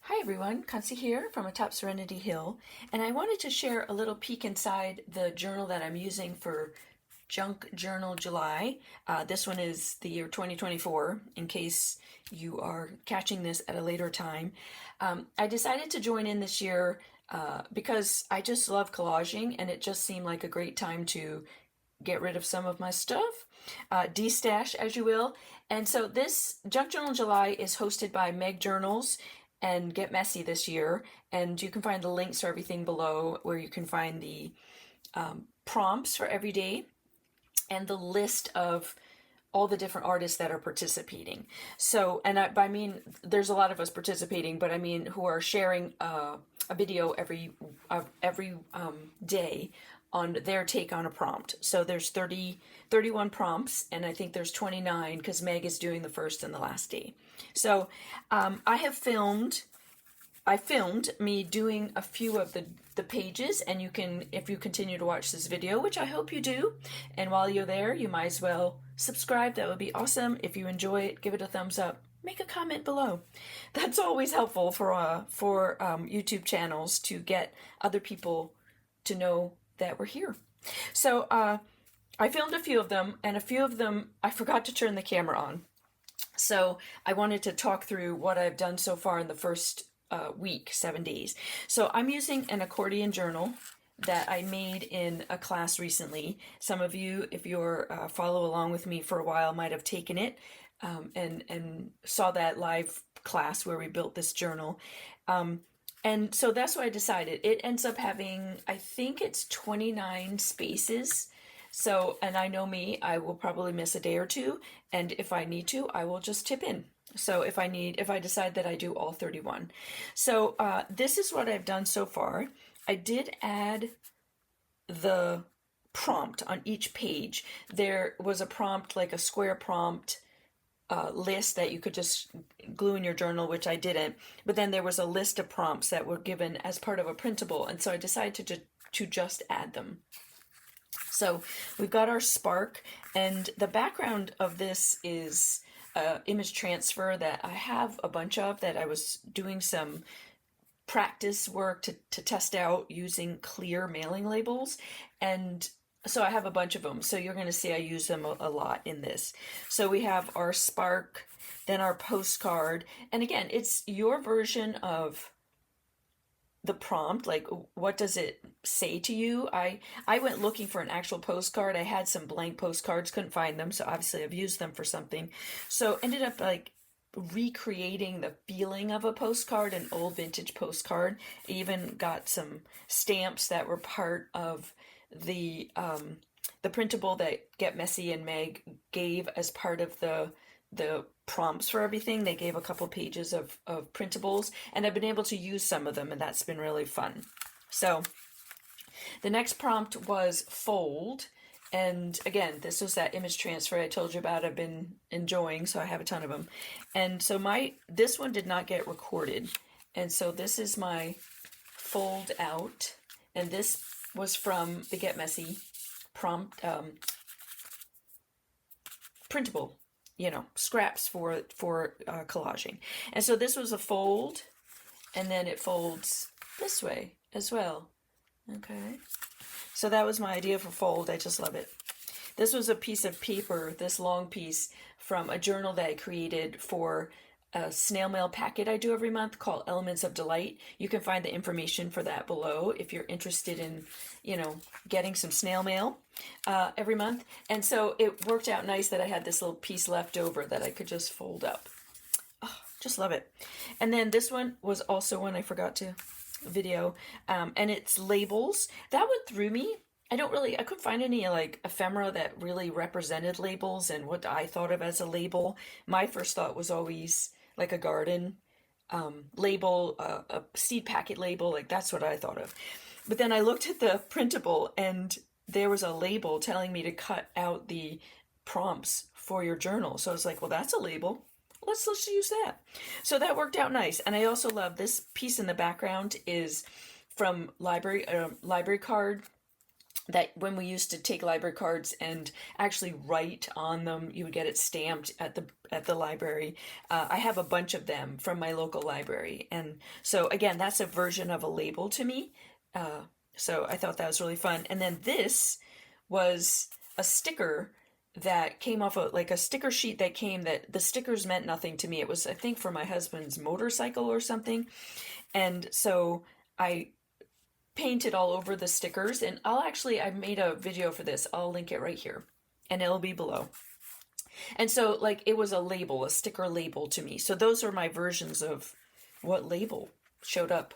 Hi everyone, Kansi here from atop Serenity Hill, and I wanted to share a little peek inside the journal that I'm using for Junk Journal July. This one is the year 2024, in case you are catching this at a later time. I decided to join in this year because I just love collaging, and it just seemed like a great time to get rid of some of my stuff, de-stash as you will. And so this Junk Journal July is hosted by Meg Journals and Get Messy this year, and you can find the links for everything below, where you can find the prompts for every day and the list of all the different artists that are participating. So, and I mean, there's a lot of us participating, but I mean, who are sharing a video every day on their take on a prompt. So there's 31 prompts, and I think there's 29 because Meg is doing the first and the last day. So I filmed me doing a few of the pages, and you can, if you continue to watch this video, which I hope you do, and while you're there, you might as well subscribe. That would be awesome. If you enjoy it, give it a thumbs up. Make a comment below. That's always helpful for YouTube channels, to get other people to know that we're here. So I filmed a few of them, and a few of them I forgot to turn the camera on. So I wanted to talk through what I've done so far in the first week, 7 days. So I'm using an accordion journal that I made in a class recently. Some of you, if you're follow along with me for a while, might have taken it and saw that live class where we built this journal. And so that's what I decided. It ends up having, I think it's 29 spaces. So, and I know me, I will probably miss a day or two. And if I need to, I will just tip in. So if I decide that I do all 31. So this is what I've done so far. I did add the prompt on each page. There was a prompt, like a square prompt list that you could just glue in your journal, which I didn't. But then there was a list of prompts that were given as part of a printable, and so I decided to just add them. So we've got our spark, and the background of this is image transfer that I have a bunch of, that I was doing some practice work to test out using clear mailing labels, and so I have a bunch of them. So you're going to see I use them a lot in this. So we have our spark, then our postcard, and again, it's your version of the prompt. Like, what does it say to you? I went looking for an actual postcard. I had some blank postcards, couldn't find them, so obviously I've used them for something. So ended up like recreating the feeling of a postcard, an old vintage postcard. I even got some stamps that were part of the printable that Get Messy and Meg gave as part of the prompts for everything. They gave a couple pages of printables, and I've been able to use some of them, and that's been really fun. So the next prompt was fold, and again, this was that image transfer I told you about I've been enjoying, so I have a ton of them. And so this one did not get recorded, and so this is my fold out, and this was from the Get Messy prompt printable, scraps for collaging. And so this was a fold, and then it folds this way as well. Okay, so that was my idea for fold. I just love it. This was a piece of paper, this long piece, from a journal that I created for a snail mail packet I do every month called Elements of Delight. You can find the information for that below if you're interested in, getting some snail mail every month. And so it worked out nice that I had this little piece left over that I could just fold up. Oh, just love it. And then this one was also one I forgot to video, and it's labels. That one threw me. I couldn't find any like ephemera that really represented labels and what I thought of as a label. My first thought was always like a garden label, a seed packet label, like that's what I thought of. But then I looked at the printable, and there was a label telling me to cut out the prompts for your journal. So I was like, well, that's a label. Let's use that. So that worked out nice. And I also love this piece in the background is from library card that when we used to take library cards and actually write on them, you would get it stamped at the library. I have a bunch of them from my local library, and so again, that's a version of a label to me. So I thought that was really fun. And then this was a sticker that came off of like a sticker sheet that came, that the stickers meant nothing to me. It was, I think, for my husband's motorcycle or something. And so I painted all over the stickers, and I made a video for this. I'll link it right here and it'll be below. And so like it was a label, a sticker label to me. So those are my versions of what label showed up,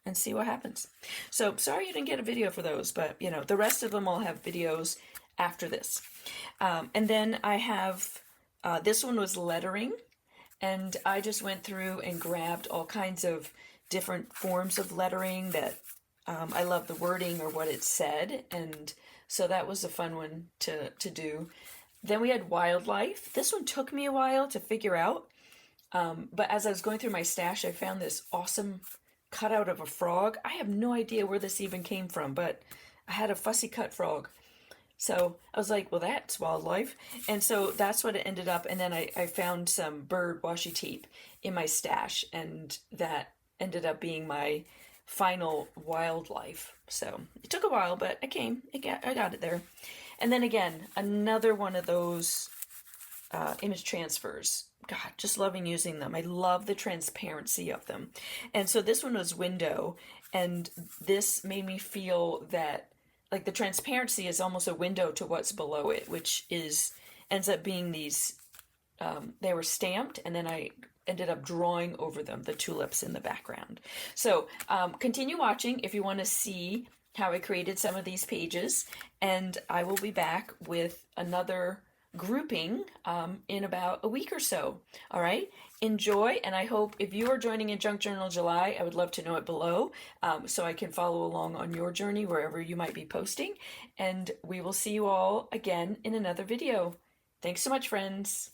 and see what happens. So sorry you didn't get a video for those, but the rest of them all have videos after this. And then I have, this one was lettering, and I just went through and grabbed all kinds of different forms of lettering that I love the wording or what it said, and so that was a fun one to do. Then we had wildlife. This one took me a while to figure out, but as I was going through my stash, I found this awesome cutout of a frog. I have no idea where this even came from, but I had a fussy cut frog. So I was like, well, that's wildlife. And so that's what it ended up. And then I found some bird washi tape in my stash, and that ended up being my final wildlife. So it took a while, but I got it there. And then again, another one of those image transfers. God, just loving using them. I love the transparency of them. And so this one was window, and this made me feel that like the transparency is almost a window to what's below it, which ends up being these, they were stamped, and then I ended up drawing over them the tulips in the background. So continue watching if you want to see how I created some of these pages, and I will be back with another grouping in about a week or so. All right, enjoy, and I hope if you are joining in Junk Journal July, I would love to know it below, so I can follow along on your journey wherever you might be posting, and we will see you all again in another video. Thanks so much, friends.